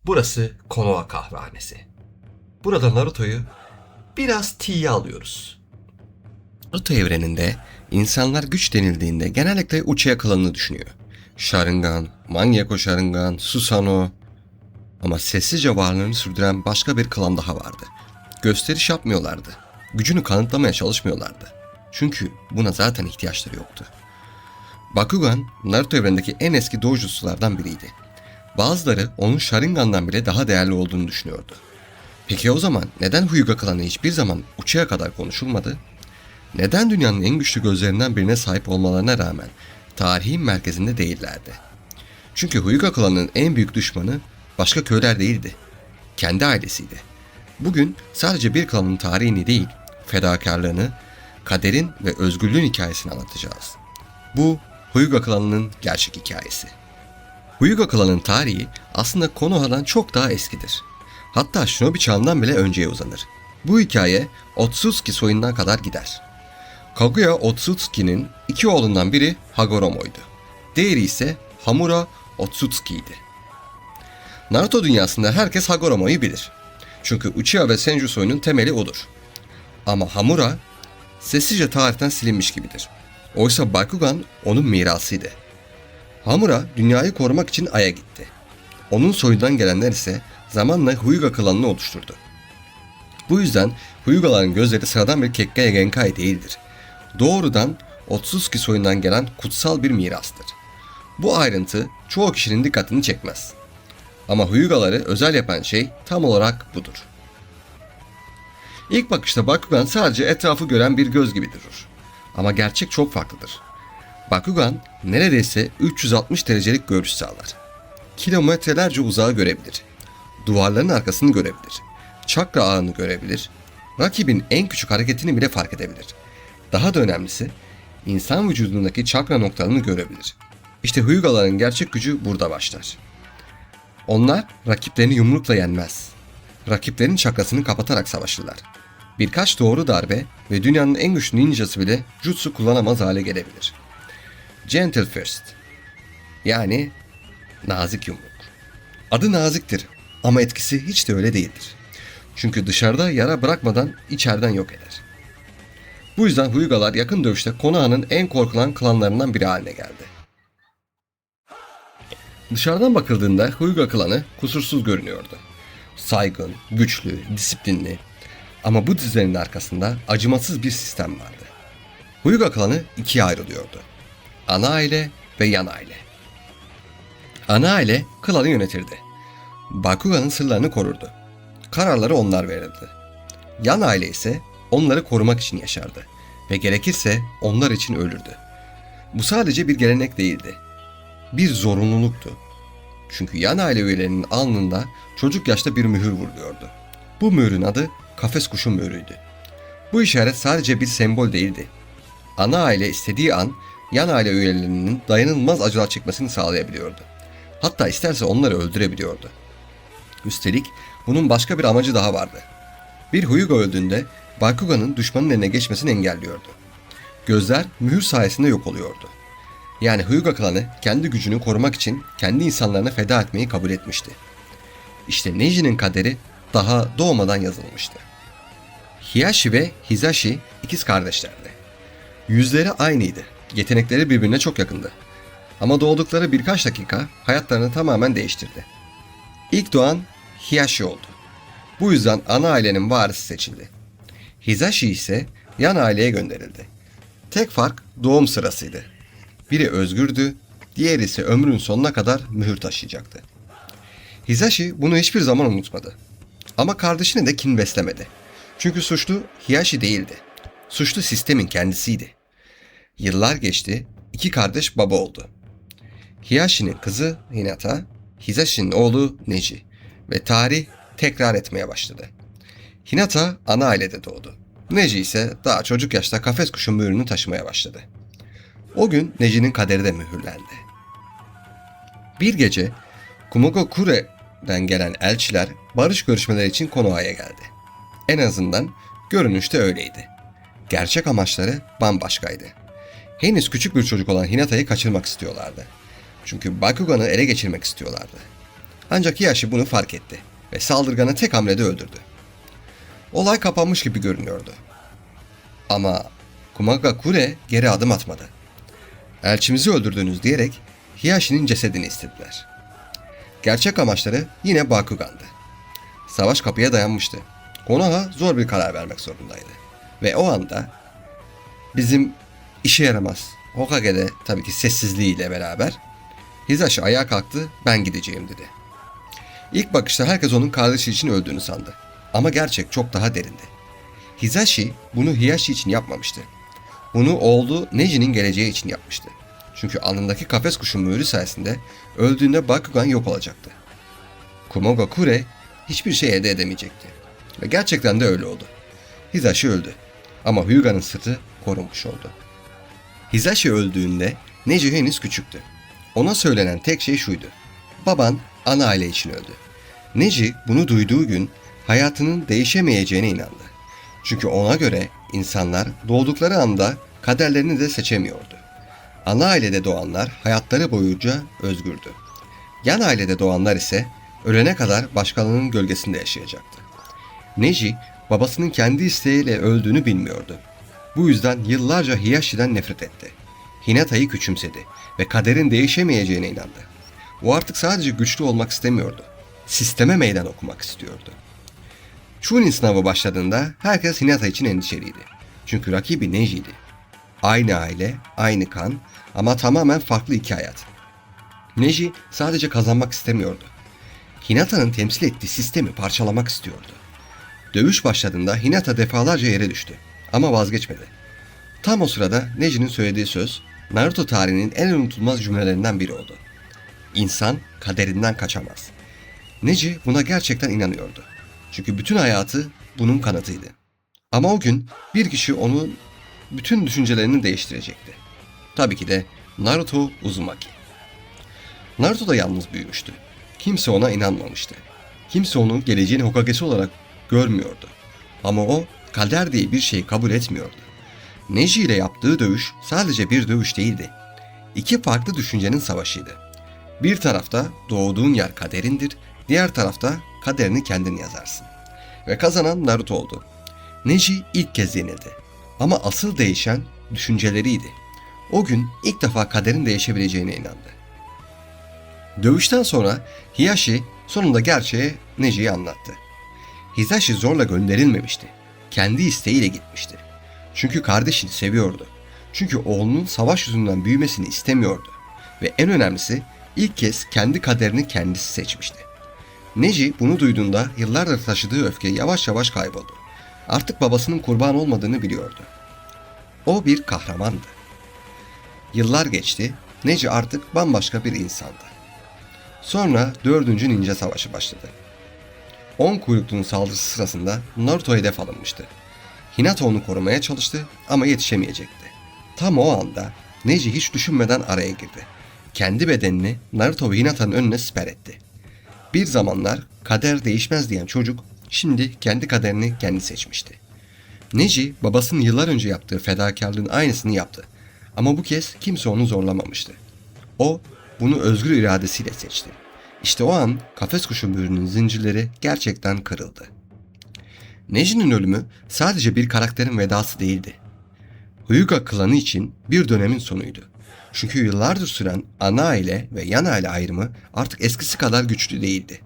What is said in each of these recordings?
Burası Konoha kahvehanesi. Burada Naruto'yu biraz tiye alıyoruz. Naruto evreninde insanlar güç denildiğinde genellikle Uchiha klanını düşünüyor. Sharingan, Mangekyo Sharingan, Susanoo. Ama sessizce varlığını sürdüren başka bir klan daha vardı. Gösteriş yapmıyorlardı. Gücünü kanıtlamaya çalışmıyorlardı. Çünkü buna zaten ihtiyaçları yoktu. Bakugan, Naruto evrenindeki en eski doujutsulardan biriydi. Bazıları onun Sharingan'dan bile daha değerli olduğunu düşünüyordu. Peki o zaman neden Hyuga klanı hiçbir zaman Uchiha'ya kadar konuşulmadı? Neden dünyanın en güçlü gözlerinden birine sahip olmalarına rağmen tarihin merkezinde değillerdi? Çünkü Hyuga klanının en büyük düşmanı başka köyler değildi. Kendi ailesiydi. Bugün sadece bir klanın tarihini değil, fedakarlığını, kaderin ve özgürlüğün hikayesini anlatacağız. Bu Hyuga klanının gerçek hikayesi. Hyuga klanının tarihi aslında Konoha'dan çok daha eskidir. Hatta Shinobi çağından bile önceye uzanır. Bu hikaye Otsutsuki soyundan kadar gider. Kaguya Otsutsuki'nin iki oğlundan biri Hagoromo'ydu. Diğeri ise Hamura Otsutsuki'ydi. Naruto dünyasında herkes Hagoromo'yu bilir. Çünkü Uchiha ve Senju soyunun temeli odur. Ama Hamura sessizce tarihten silinmiş gibidir. Oysa Bakugan onun mirasıydı. Hamura dünyayı korumak için Ay'a gitti. Onun soyundan gelenler ise zamanla Hyuga klanını oluşturdu. Bu yüzden Hyuga'ların gözleri sıradan bir Kekkei Genkai değildir. Doğrudan Otsutsuki soyundan gelen kutsal bir mirastır. Bu ayrıntı çoğu kişinin dikkatini çekmez. Ama Hyuga'ları özel yapan şey tam olarak budur. İlk bakışta Bakugan sadece etrafı gören bir göz gibi durur. Ama gerçek çok farklıdır. Bakugan neredeyse 360 derecelik görüş sağlar. Kilometrelerce uzağı görebilir. Duvarların arkasını görebilir. Çakra ağını görebilir. Rakibin en küçük hareketini bile fark edebilir. Daha da önemlisi insan vücudundaki çakra noktalarını görebilir. İşte Hyuga'ların gerçek gücü burada başlar. Onlar rakiplerini yumrukla yenmez. Rakiplerin çakrasını kapatarak savaşırlar. Birkaç doğru darbe ve dünyanın en güçlü ninjası bile jutsu kullanamaz hale gelebilir. Gentle Fist, yani nazik yumruk. Adı naziktir ama etkisi hiç de öyle değildir. Çünkü dışarıda yara bırakmadan içeriden yok eder. Bu yüzden Hyuga'lar yakın dövüşte Konoha'nın en korkulan klanlarından biri haline geldi. Dışarıdan bakıldığında Hyuga klanı kusursuz görünüyordu. Saygın, güçlü, disiplinli. Ama bu düzenin arkasında acımasız bir sistem vardı. Hyuga klanı ikiye ayrılıyordu. Ana aile ve yan aile. Ana aile klanı yönetirdi. Bakugan'ın sırlarını korurdu. Kararları onlar verirdi. Yan aile ise onları korumak için yaşardı ve gerekirse onlar için ölürdü. Bu sadece bir gelenek değildi. Bir zorunluluktu. Çünkü yan aile üyelerinin alnında çocuk yaşta bir mühür vuruluyordu. Bu mühürün adı kafes kuşu mührüydü. Bu işaret sadece bir sembol değildi. Ana aile istediği an yan aile üyelerinin dayanılmaz acılar çekmesini sağlayabiliyordu. Hatta isterse onları öldürebiliyordu. Üstelik bunun başka bir amacı daha vardı. Bir Hyuga öldüğünde Bakugan'ın düşmanın eline geçmesini engelliyordu. Gözler mühür sayesinde yok oluyordu. Yani Hyuga klanı kendi gücünü korumak için kendi insanlarını feda etmeyi kabul etmişti. İşte Neji'nin kaderi daha doğmadan yazılmıştı. Hiyashi ve Hizashi ikiz kardeşlerdi. Yüzleri aynıydı, yetenekleri birbirine çok yakındı. Ama doğdukları birkaç dakika hayatlarını tamamen değiştirdi. İlk doğan Hiyashi oldu. Bu yüzden ana ailenin varisi seçildi. Hizashi ise yan aileye gönderildi. Tek fark doğum sırasıydı. Biri özgürdü, diğeri ise ömrünün sonuna kadar mühür taşıyacaktı. Hizashi bunu hiçbir zaman unutmadı. Ama kardeşine de kin beslemedi. Çünkü suçlu Hiyashi değildi. Suçlu sistemin kendisiydi. Yıllar geçti, iki kardeş baba oldu. Hiyashi'nin kızı Hinata, Hizashi'nin oğlu Neji ve tarih tekrar etmeye başladı. Hinata ana ailede doğdu. Neji ise daha çocuk yaşta kafes kuşu mührünü taşımaya başladı. O gün Neji'nin kaderi de mühürlendi. Bir gece Kumogokure'den gelen elçiler barış görüşmeleri için Konoha'ya geldi. En azından görünüşte öyleydi. Gerçek amaçları bambaşkaydı. Henüz küçük bir çocuk olan Hinata'yı kaçırmak istiyorlardı. Çünkü Bakugan'ı ele geçirmek istiyorlardı. Ancak Hiyashi bunu fark etti ve saldırganı tek hamlede öldürdü. Olay kapanmış gibi görünüyordu. Ama Kumagakure geri adım atmadı. Elçimizi öldürdünüz diyerek Hiyashi'nin cesedini istediler. Gerçek amaçları yine Bakugan'dı. Savaş kapıya dayanmıştı. Konoha zor bir karar vermek zorundaydı. Ve o anda bizim işe yaramaz Hokage de tabii ki sessizliğiyle beraber Hisashi ayağa kalktı, ben gideceğim dedi. İlk bakışta herkes onun kardeşi için öldüğünü sandı. Ama gerçek çok daha derindi. Hisashi bunu Hiyashi için yapmamıştı. Bunu oğlu Neji'nin geleceği için yapmıştı. Çünkü alnındaki kafes kuşu mührü sayesinde öldüğünde Bakugan yok olacaktı. Kumagakure hiçbir şey elde edemeyecekti. Ve gerçekten de öyle oldu. Hisashi öldü. Ama Hyuga'nın sırtı korunmuş oldu. Hisashi öldüğünde Neji henüz küçüktü. Ona söylenen tek şey şuydu. Baban ana aile için öldü. Neji bunu duyduğu gün hayatının değişemeyeceğine inandı. Çünkü ona göre insanlar doğdukları anda kaderlerini de seçemiyordu. Ana ailede doğanlar hayatları boyunca özgürdü. Yan ailede doğanlar ise ölene kadar başkalarının gölgesinde yaşayacaktı. Neji babasının kendi isteğiyle öldüğünü bilmiyordu. Bu yüzden yıllarca Hiyashi'den nefret etti. Hinata'yı küçümsedi ve kaderin değişemeyeceğine inandı. O artık sadece güçlü olmak istemiyordu. Sisteme meydan okumak istiyordu. Chunin sınavı başladığında herkes Hinata için endişeliydi. Çünkü rakibi Neji'ydi. Aynı aile, aynı kan ama tamamen farklı iki hayat. Neji sadece kazanmak istemiyordu. Hinata'nın temsil ettiği sistemi parçalamak istiyordu. Dövüş başladığında Hinata defalarca yere düştü ama vazgeçmedi. Tam o sırada Neji'nin söylediği söz Naruto tarihinin en unutulmaz cümlelerinden biri oldu. İnsan kaderinden kaçamaz. Neji buna gerçekten inanıyordu. Çünkü bütün hayatı bunun kanıtıydı. Ama o gün bir kişi onun bütün düşüncelerini değiştirecekti. Tabii ki de Naruto Uzumaki. Naruto da yalnız büyümüştü. Kimse ona inanmamıştı. Kimse onu geleceğin Hokage'si olarak görmüyordu. Ama o kader diye bir şeyi kabul etmiyordu. Neji ile yaptığı dövüş sadece bir dövüş değildi. İki farklı düşüncenin savaşıydı. Bir tarafta doğduğun yer kaderindir, diğer tarafta kaderini kendin yazarsın. Ve kazanan Naruto oldu. Neji ilk kez yenildi. Ama asıl değişen düşünceleriydi. O gün ilk defa kaderin değişebileceğine inandı. Dövüşten sonra Hiyashi sonunda gerçeği Neji'ye anlattı. Hisashi zorla gönderilmemişti. Kendi isteğiyle gitmişti. Çünkü kardeşini seviyordu. Çünkü oğlunun savaş yüzünden büyümesini istemiyordu. Ve en önemlisi ilk kez kendi kaderini kendisi seçmişti. Neji bunu duyduğunda yıllardır taşıdığı öfke yavaş yavaş kayboldu. Artık babasının kurban olmadığını biliyordu. O bir kahramandı. Yıllar geçti, Neji artık bambaşka bir insandı. Sonra 4. Ninja Savaşı başladı. 10 kuyrukluğun saldırısı sırasında Naruto hedef alınmıştı. Hinata onu korumaya çalıştı ama yetişemeyecekti. Tam o anda Neji hiç düşünmeden araya girdi. Kendi bedenini Naruto ve Hinata'nın önüne siper etti. Bir zamanlar kader değişmez diyen çocuk şimdi kendi kaderini kendi seçmişti. Neji babasının yıllar önce yaptığı fedakarlığın aynısını yaptı. Ama bu kez kimse onu zorlamamıştı. O bunu özgür iradesiyle seçti. İşte o an kafes kuşu mührünün zincirleri gerçekten kırıldı. Neji'nin ölümü sadece bir karakterin vedası değildi. Hyuga klanı için bir dönemin sonuydu. Çünkü yıllardır süren ana aile ve yan aile ayrımı artık eskisi kadar güçlü değildi.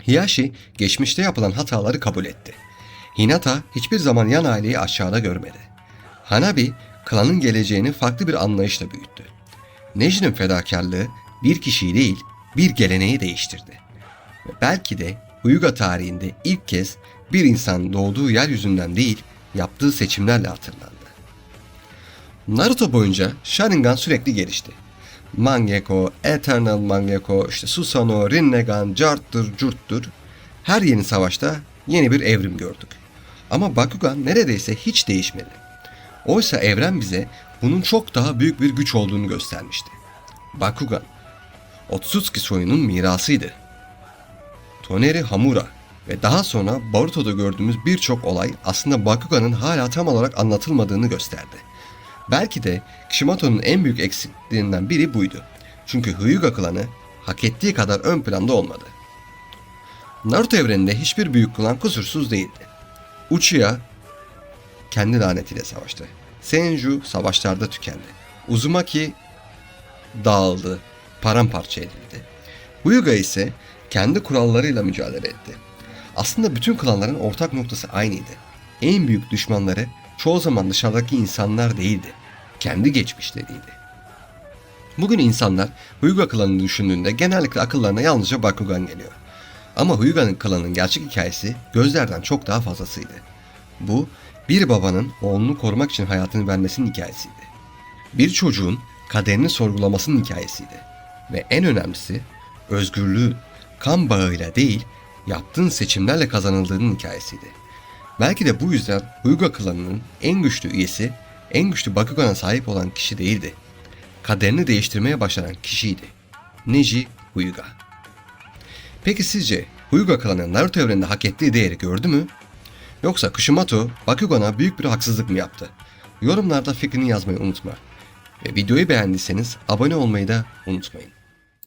Hiyashi geçmişte yapılan hataları kabul etti. Hinata hiçbir zaman yan aileyi aşağıda görmedi. Hanabi klanın geleceğini farklı bir anlayışla büyüttü. Neji'nin fedakarlığı bir kişiyi değil bir geleneği değiştirdi. Ve belki de Hyuga tarihinde ilk kez bir insan doğduğu yeryüzünden değil yaptığı seçimlerle hatırlandı. Naruto boyunca Sharingan sürekli gelişti. Mangekyo, Eternal Mangekyo, Susanoo, Rinnegan, Cart'tır, Curt'tur. Her yeni savaşta yeni bir evrim gördük. Ama Bakugan neredeyse hiç değişmedi. Oysa evren bize bunun çok daha büyük bir güç olduğunu göstermişti. Bakugan, Otsutsuki soyunun mirasıydı. Toneri Hamura ve daha sonra Boruto'da gördüğümüz birçok olay aslında Bakugan'ın hala tam olarak anlatılmadığını gösterdi. Belki de Kishimoto'nun en büyük eksikliğinden biri buydu. Çünkü Hyuga klanı hak ettiği kadar ön planda olmadı. Naruto evreninde hiçbir büyük klan kusursuz değildi. Uchiha kendi lanetiyle savaştı. Senju savaşlarda tükendi. Uzumaki dağıldı, paramparça edildi. Hyuga ise kendi kurallarıyla mücadele etti. Aslında bütün klanların ortak noktası aynıydı. En büyük düşmanları çoğu zaman dışarıdaki insanlar değildi, kendi geçmişleriydi. Bugün insanlar Hyuga klanını düşündüğünde genellikle akıllarına yalnızca Bakugan geliyor. Ama Hyuga'nın klanının gerçek hikayesi gözlerden çok daha fazlasıydı. Bu, bir babanın oğlunu korumak için hayatını vermesinin hikayesiydi. Bir çocuğun kaderini sorgulamasının hikayesiydi. Ve en önemlisi, özgürlüğün kan bağıyla değil, yaptığın seçimlerle kazanıldığının hikayesiydi. Belki de bu yüzden Hyuga klanının en güçlü üyesi, en güçlü Bakugan'a sahip olan kişi değildi. Kaderini değiştirmeye başlayan kişiydi. Neji Hyuga. Peki sizce Hyuga klanı Naruto evreninde hak ettiği değeri gördü mü? Yoksa Kishimoto Bakugan'a büyük bir haksızlık mı yaptı? Yorumlarda fikrini yazmayı unutma. Ve videoyu beğendiyseniz abone olmayı da unutmayın.